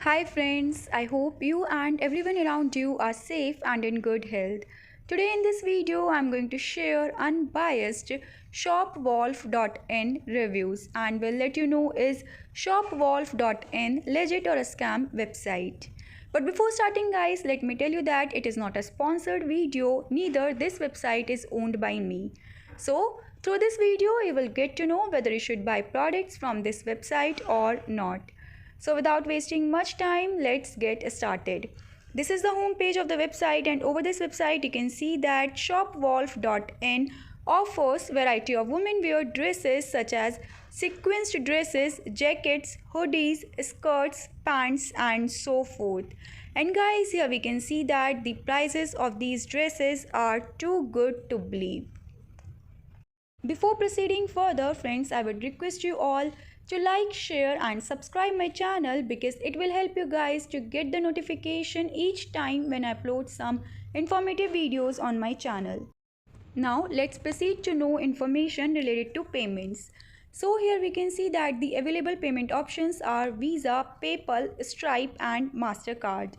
Hi friends, I hope you and everyone around you are safe and in good health. Today in this video, I'm going to share unbiased ShopWolf.in reviews and will let you know is ShopWolf.in legit or a scam website. But before starting guys, let me tell you that it is not a sponsored video, neither this website is owned by me. So, through this video, you will get to know whether you should buy products from this website or not. So without wasting much time, let's get started. This is the home page of the website, and over this website you can see that shopwolf.in offers variety of women wear dresses such as sequenced dresses, jackets, hoodies, skirts, pants and so forth. And guys, here we can see that the prices of these dresses are too good to believe. Before proceeding further, friends, I would request you all to like, share and subscribe my channel because it will help you guys to get the notification each time when I upload some informative videos on my channel. Now let's proceed to know information related to payments. So here we can see that the available payment options are Visa, PayPal, Stripe and MasterCard.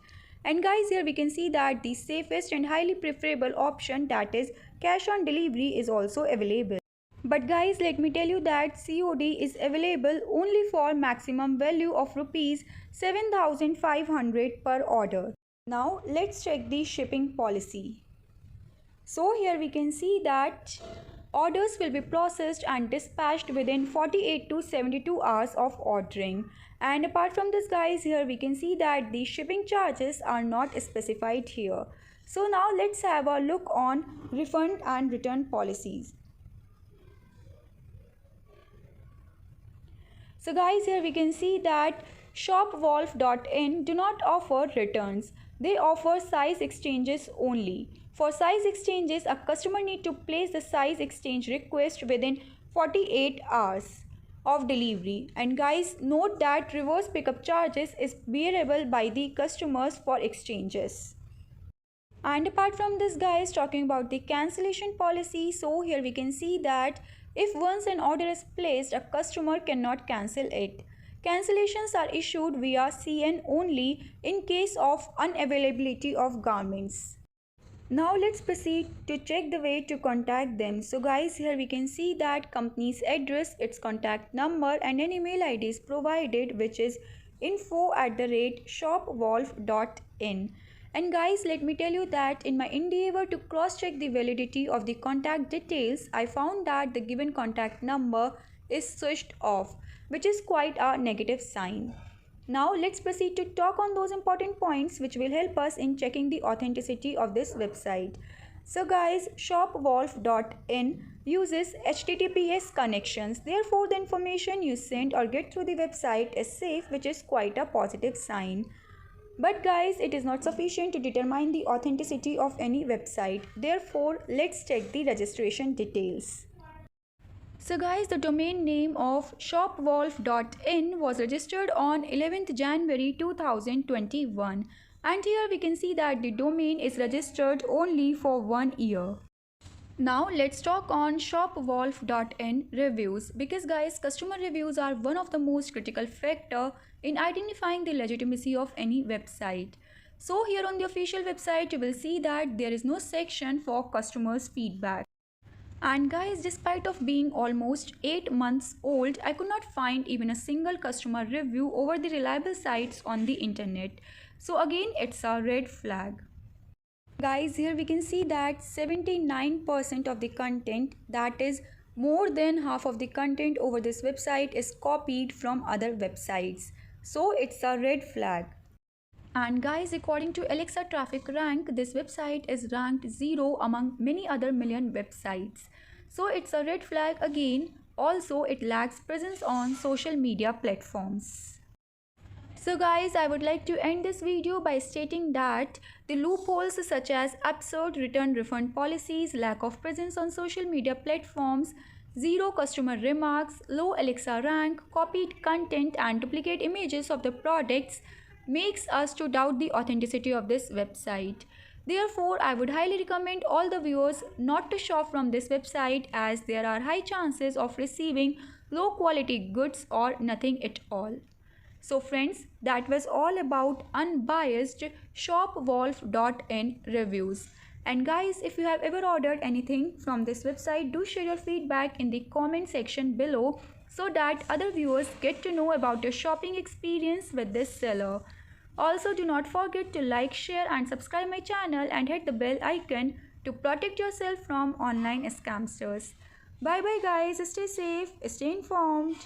And guys, here we can see that the safest and highly preferable option, that is cash on delivery, is also available. But guys, let me tell you that COD is available only for maximum value of rupees 7,500 per order. Now let's check the shipping policy. So here we can see that orders will be processed and dispatched within 48 to 72 hours of ordering. And apart from this guys, here we can see that the shipping charges are not specified here. So now let's have a look on refund and return policies. So guys, here we can see that ShopWolf.in do not offer returns. They offer size exchanges only. For size exchanges, a customer need to place the size exchange request within 48 hours of delivery. And guys, note that reverse pickup charges is bearable by the customers for exchanges. And apart from this guys, talking about the cancellation policy, so here we can see that if once an order is placed, a customer cannot cancel it. Cancellations are issued via CN only in case of unavailability of garments. Now let's proceed to check the way to contact them. So guys, here we can see that company's address, its contact number and an email ID is provided, which is info@shopwolf.in. And guys, let me tell you that in my endeavor to cross-check the validity of the contact details, I found that the given contact number is switched off, which is quite a negative sign. Now let's proceed to talk on those important points which will help us in checking the authenticity of this website. So guys, shopwolf.in uses HTTPS connections. Therefore, the information you send or get through the website is safe, which is quite a positive sign. But guys, it is not sufficient to determine the authenticity of any website. Therefore, let's check the registration details. So guys, the domain name of shopwolf.in was registered on 11th January 2021. And here we can see that the domain is registered only for 1 year. Now let's talk on shopwolf.in reviews, because guys, customer reviews are one of the most critical factor in identifying the legitimacy of any website. So here on the official website you will see that there is no section for customers feedback. And guys, despite of being almost 8 months old, I could not find even a single customer review over the reliable sites on the internet. So again, it's a red flag. Guys, here we can see that 79% of the content, that is more than half of the content over this website, is copied from other websites. So it's a red flag. And guys, according to Alexa Traffic Rank, this website is ranked 0 among many other million websites. So it's a red flag again. Also, it lacks presence on social media platforms. So guys, I would like to end this video by stating that the loopholes such as absurd return refund policies, lack of presence on social media platforms, zero customer remarks, low Alexa rank, copied content and duplicate images of the products makes us to doubt the authenticity of this website. Therefore, I would highly recommend all the viewers not to shop from this website, as there are high chances of receiving low quality goods or nothing at all. So friends, that was all about unbiased shopwolf.in reviews. And guys, if you have ever ordered anything from this website, do share your feedback in the comment section below so that other viewers get to know about your shopping experience with this seller. Also, do not forget to like, share and subscribe my channel and hit the bell icon to protect yourself from online scamsters. Bye bye guys, stay safe, stay informed.